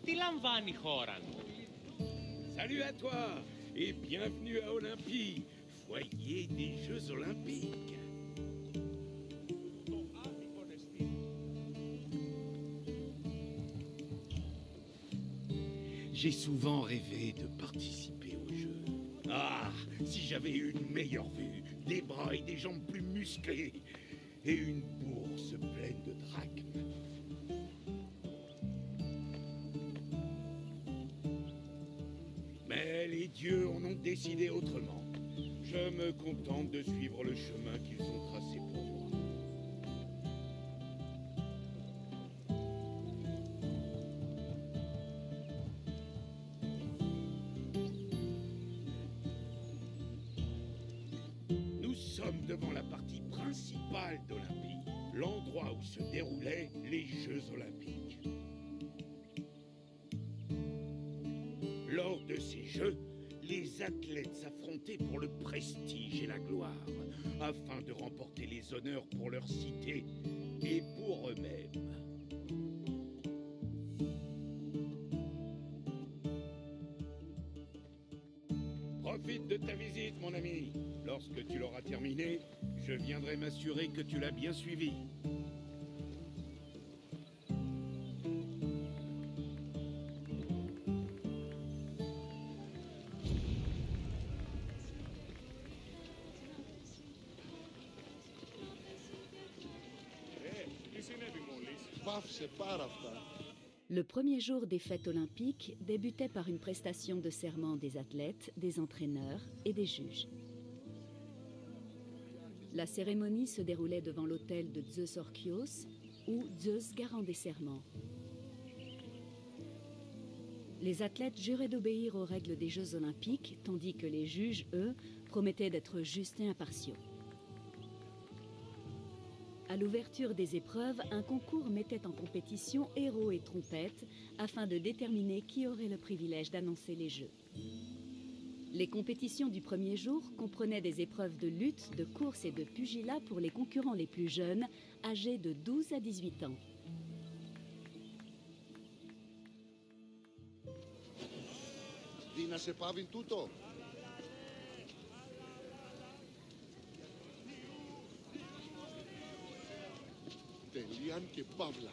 Τι λαμβάνει η χώρα μου? Salut à toi et bienvenue à Olympie, foyer des Jeux Olympiques. J'ai souvent rêvé de participer aux Jeux. Ah, si j'avais eu une meilleure vue, des bras et des jambes plus musclés, et une bourse pleine de drachmes. Mais les dieux en ont décidé autrement. Je me contente de suivre le chemin qu'ils ont tracé pour moi. Nous sommes devant la partie principale d'Olympie, l'endroit où se déroulaient les Jeux Olympiques. Lors de ces Jeux, les athlètes s'affrontaient pour le prestige et la gloire, afin de remporter les honneurs pour leur cité et pour eux-mêmes. Profite de ta visite, mon ami. Lorsque tu l'auras terminée, je viendrai m'assurer que tu l'as bien suivi. Le premier jour des fêtes olympiques débutait par une prestation de serment des athlètes, des entraîneurs et des juges. La cérémonie se déroulait devant l'autel de Zeus Orchios, ou Zeus garant des serments. Les athlètes juraient d'obéir aux règles des Jeux olympiques, tandis que les juges, eux, promettaient d'être justes et impartiaux. À l'ouverture des épreuves, un concours mettait en compétition héros et trompettes afin de déterminer qui aurait le privilège d'annoncer les Jeux. Les compétitions du premier jour comprenaient des épreuves de lutte, de course et de pugilat pour les concurrents les plus jeunes, âgés de 12 à 18 ans. Δίνασε Παύλ τούτο. Τελείαν και Παύλα.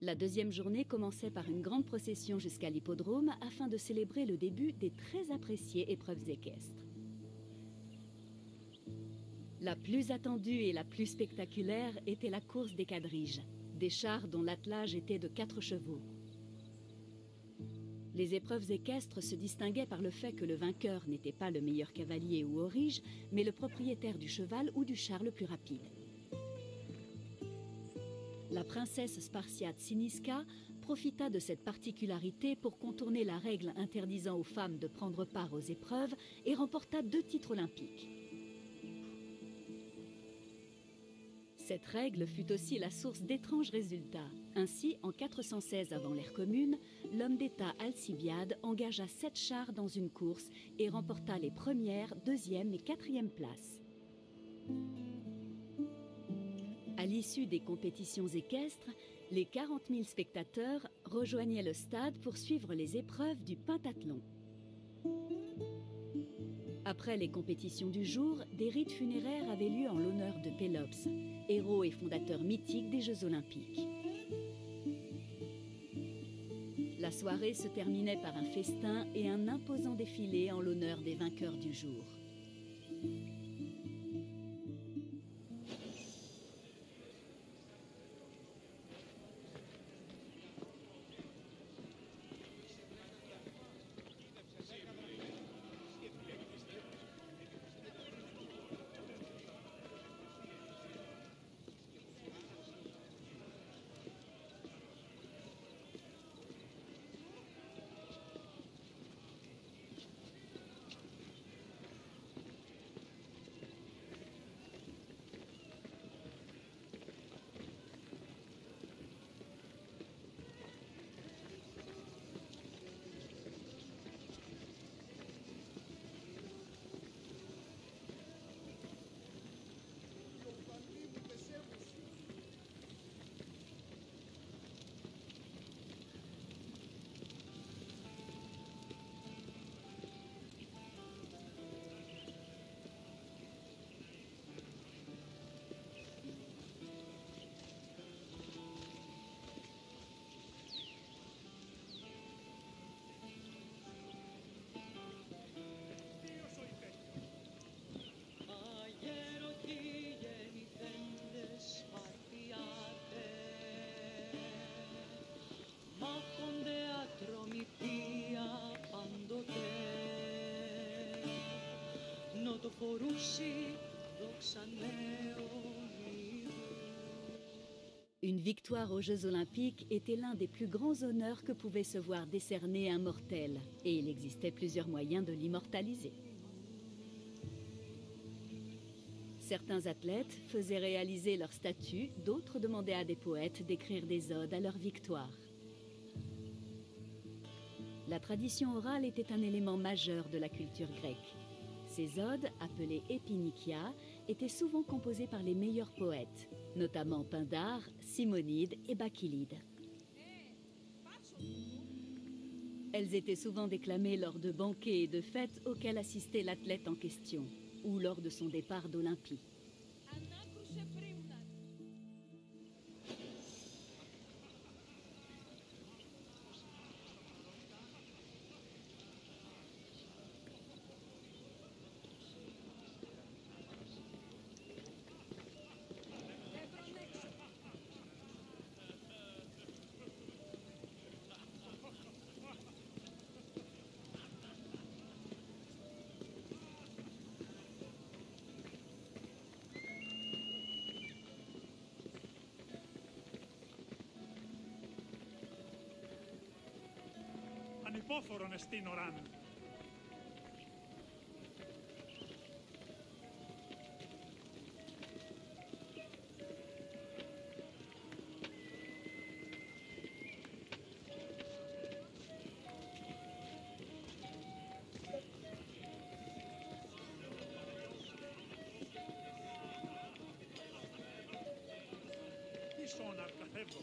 La deuxième journée commençait par une grande procession jusqu'à l'hippodrome afin de célébrer le début des très appréciées épreuves équestres. La plus attendue et la plus spectaculaire était la course des quadriges, des chars dont l'attelage était de 4 chevaux. Les épreuves équestres se distinguaient par le fait que le vainqueur n'était pas le meilleur cavalier ou aurige, mais le propriétaire du cheval ou du char le plus rapide. La princesse spartiate Cynisca profita de cette particularité pour contourner la règle interdisant aux femmes de prendre part aux épreuves et remporta 2 titres olympiques. Cette règle fut aussi la source d'étranges résultats. Ainsi, en 416 avant l'ère commune, l'homme d'État Alcibiade engagea 7 chars dans une course et remporta les premières, deuxième et quatrième places. À l'issue des compétitions équestres, les 40 000 spectateurs rejoignaient le stade pour suivre les épreuves du pentathlon. Après les compétitions du jour, des rites funéraires avaient lieu en l'honneur de Pélops, héros et fondateur mythique des Jeux olympiques. La soirée se terminait par un festin et un imposant défilé en l'honneur des vainqueurs du jour. Une victoire aux Jeux Olympiques était l'un des plus grands honneurs que pouvait se voir décerner un mortel, et il existait plusieurs moyens de l'immortaliser. Certains athlètes faisaient réaliser leur statue, d'autres demandaient à des poètes d'écrire des odes à leur victoire. La tradition orale était un élément majeur de la culture grecque. Ces odes, appelées épinikia, étaient souvent composées par les meilleurs poètes, notamment Pindare, Simonide et Bakilide. Elles étaient souvent déclamées lors de banquets et de fêtes auxquels assistait l'athlète en question, ou lors de son départ d'Olympie. Ανυπόφορον εστίν οράν. Ίσον αρκαθεύω.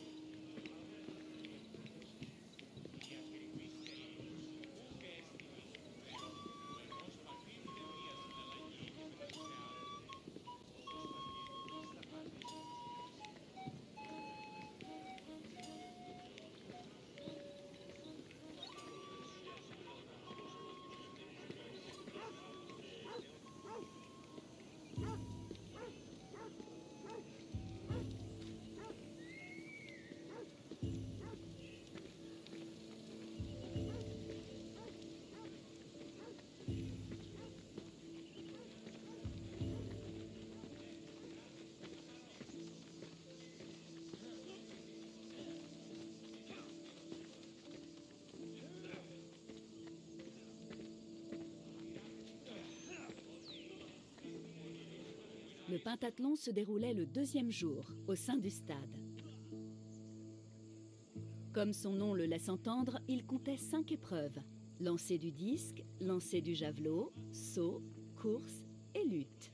Le pentathlon se déroulait le deuxième jour, au sein du stade. Comme son nom le laisse entendre, il comptait 5 épreuves: lancer du disque, lancer du javelot, saut, course et lutte.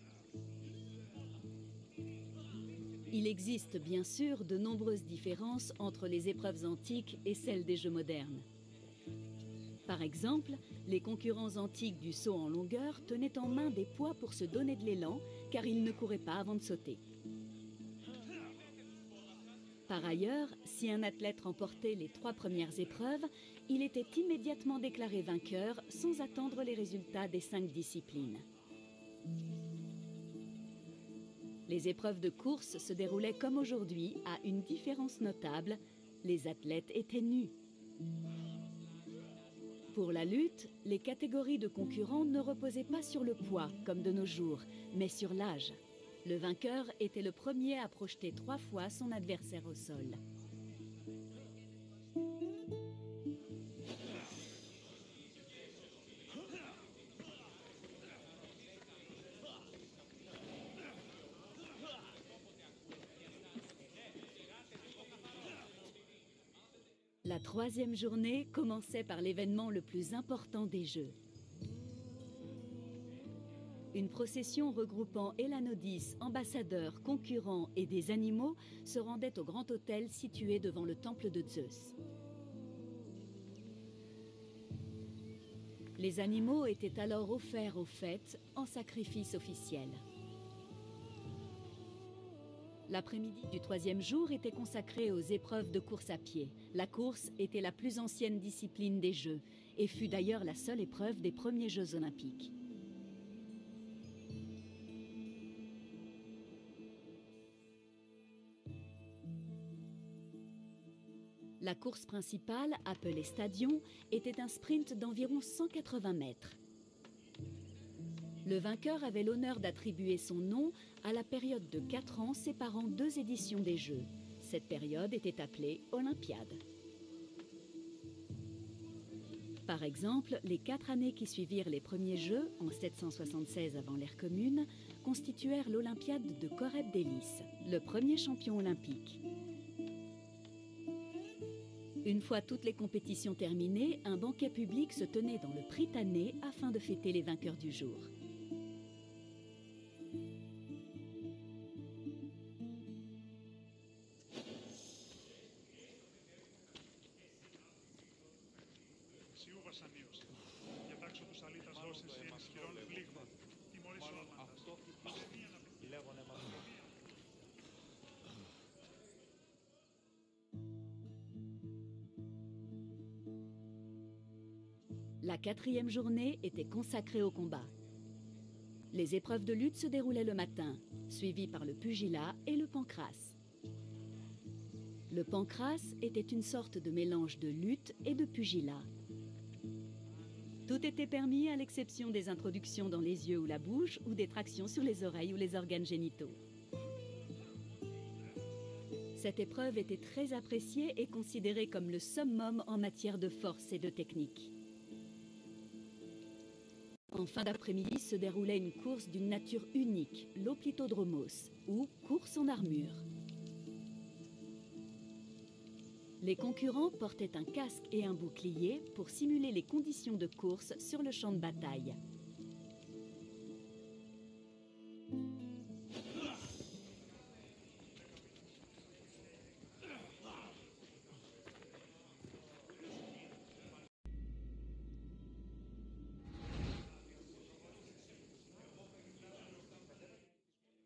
Il existe bien sûr de nombreuses différences entre les épreuves antiques et celles des Jeux modernes. Par exemple, les concurrents antiques du saut en longueur tenaient en main des poids pour se donner de l'élan, car ils ne couraient pas avant de sauter. Par ailleurs, si un athlète remportait les 3 premières épreuves, il était immédiatement déclaré vainqueur sans attendre les résultats des 5 disciplines. Les épreuves de course se déroulaient comme aujourd'hui, à une différence notable: les athlètes étaient nus. Pour la lutte, les catégories de concurrents ne reposaient pas sur le poids, comme de nos jours, mais sur l'âge. Le vainqueur était le premier à projeter 3 fois son adversaire au sol. La 3e journée commençait par l'événement le plus important des Jeux. Une procession regroupant Hélanodis, ambassadeurs, concurrents et des animaux se rendait au grand hôtel situé devant le temple de Zeus. Les animaux étaient alors offerts aux fêtes en sacrifice officiel. L'après-midi du 3e jour était consacré aux épreuves de course à pied. La course était la plus ancienne discipline des Jeux et fut d'ailleurs la seule épreuve des premiers Jeux olympiques. La course principale, appelée stadion, était un sprint d'environ 180 mètres. Le vainqueur avait l'honneur d'attribuer son nom à la période de 4 ans séparant 2 éditions des Jeux. Cette période était appelée Olympiade. Par exemple, les 4 années qui suivirent les premiers Jeux, en 776 avant l'ère commune, constituèrent l'Olympiade de Corrède d'Hélice, le premier champion olympique. Une fois toutes les compétitions terminées, un banquet public se tenait dans le Prytanée afin de fêter les vainqueurs du jour. La 4e journée était consacrée au combat. Les épreuves de lutte se déroulaient le matin, suivies par le pugilat et le pancrace. Le pancrace était une sorte de mélange de lutte et de pugilat. Tout était permis à l'exception des introductions dans les yeux ou la bouche ou des tractions sur les oreilles ou les organes génitaux. Cette épreuve était très appréciée et considérée comme le summum en matière de force et de technique. En fin d'après-midi se déroulait une course d'une nature unique, l'Oplitodromos, ou course en armure. Les concurrents portaient un casque et un bouclier pour simuler les conditions de course sur le champ de bataille.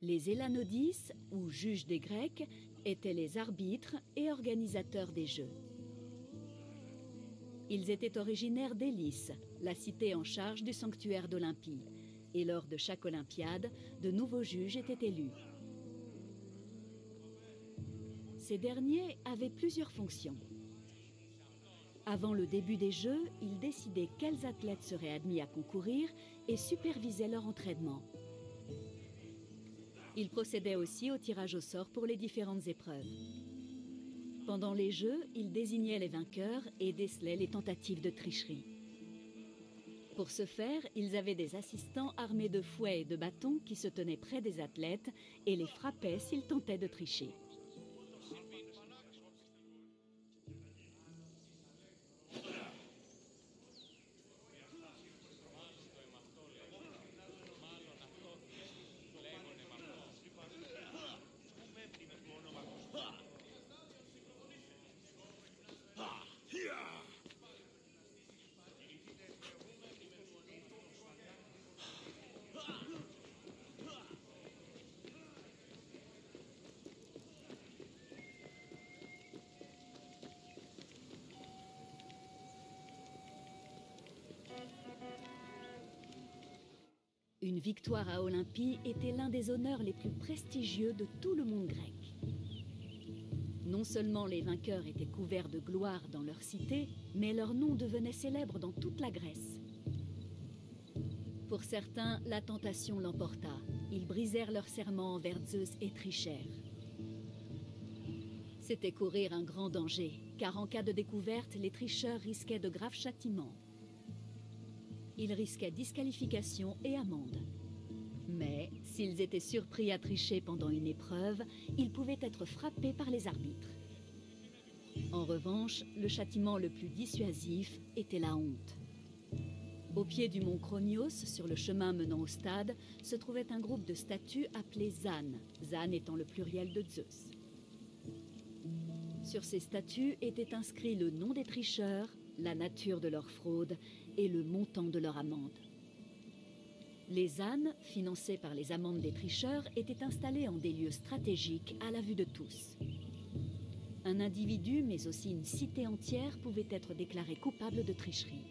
Les Élanodis, ou juges des Grecs, étaient les arbitres et organisateurs des Jeux. Ils étaient originaires d'Hélice, la cité en charge du sanctuaire d'Olympie, et lors de chaque Olympiade, de nouveaux juges étaient élus. Ces derniers avaient plusieurs fonctions. Avant le début des Jeux, ils décidaient quels athlètes seraient admis à concourir et supervisaient leur entraînement. Ils procédaient aussi au tirage au sort pour les différentes épreuves. Pendant les Jeux, ils désignaient les vainqueurs et décelaient les tentatives de tricherie. Pour ce faire, ils avaient des assistants armés de fouets et de bâtons qui se tenaient près des athlètes et les frappaient s'ils tentaient de tricher. Une victoire à Olympie était l'un des honneurs les plus prestigieux de tout le monde grec. Non seulement les vainqueurs étaient couverts de gloire dans leur cité, mais leur nom devenait célèbre dans toute la Grèce. Pour certains, la tentation l'emporta. Ils brisèrent leur serment envers Zeus et trichèrent. C'était courir un grand danger, car en cas de découverte, les tricheurs risquaient de graves châtiments. Ils risquaient disqualification et amende. Mais s'ils étaient surpris à tricher pendant une épreuve, ils pouvaient être frappés par les arbitres. En revanche, le châtiment le plus dissuasif était la honte. Au pied du mont Kronios, sur le chemin menant au stade, se trouvait un groupe de statues appelées Zan, Zan étant le pluriel de Zeus. Sur ces statues était inscrit le nom des tricheurs, la nature de leur fraude et le montant de leur amende. Les ânes, financés par les amendes des tricheurs, étaient installés en des lieux stratégiques à la vue de tous. Un individu, mais aussi une cité entière, pouvait être déclaré coupable de tricherie.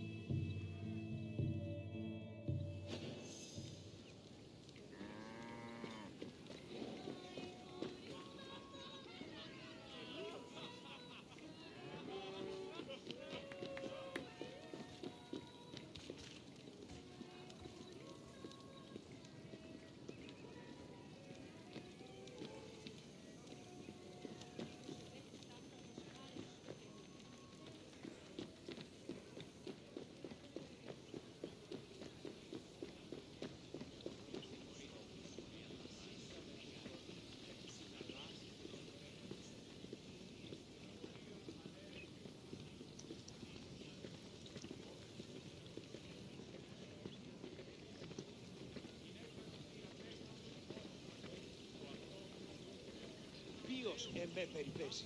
Dios en me περιπέσει.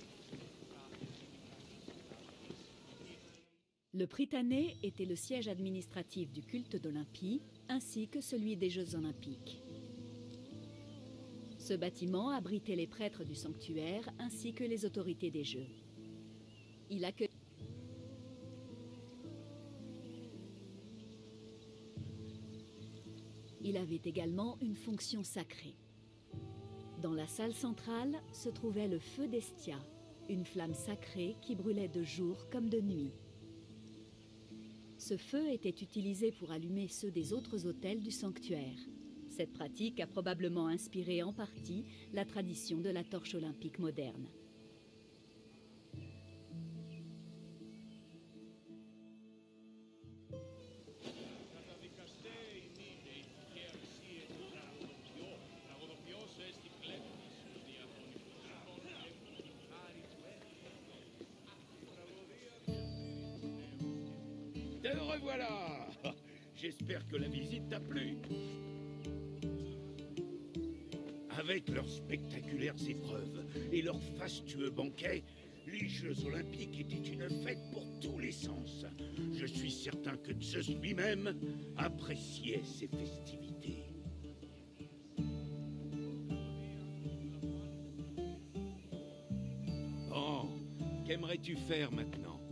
Le Prytanée était le siège administratif du culte d'Olympie, ainsi que celui des Jeux olympiques. Ce bâtiment abritait les prêtres du sanctuaire ainsi que les autorités des Jeux. Il accueillait Il avait également une fonction sacrée. Dans la salle centrale se trouvait le feu d'Estia, une flamme sacrée qui brûlait de jour comme de nuit. Ce feu était utilisé pour allumer ceux des autres autels du sanctuaire. Cette pratique a probablement inspiré en partie la tradition de la torche olympique moderne. Te revoilà! J'espère que la visite t'a plu. Avec leurs spectaculaires épreuves et leurs fastueux banquets, les Jeux Olympiques étaient une fête pour tous les sens. Je suis certain que Zeus lui-même appréciait ces festivités. Bon, qu'aimerais-tu faire maintenant?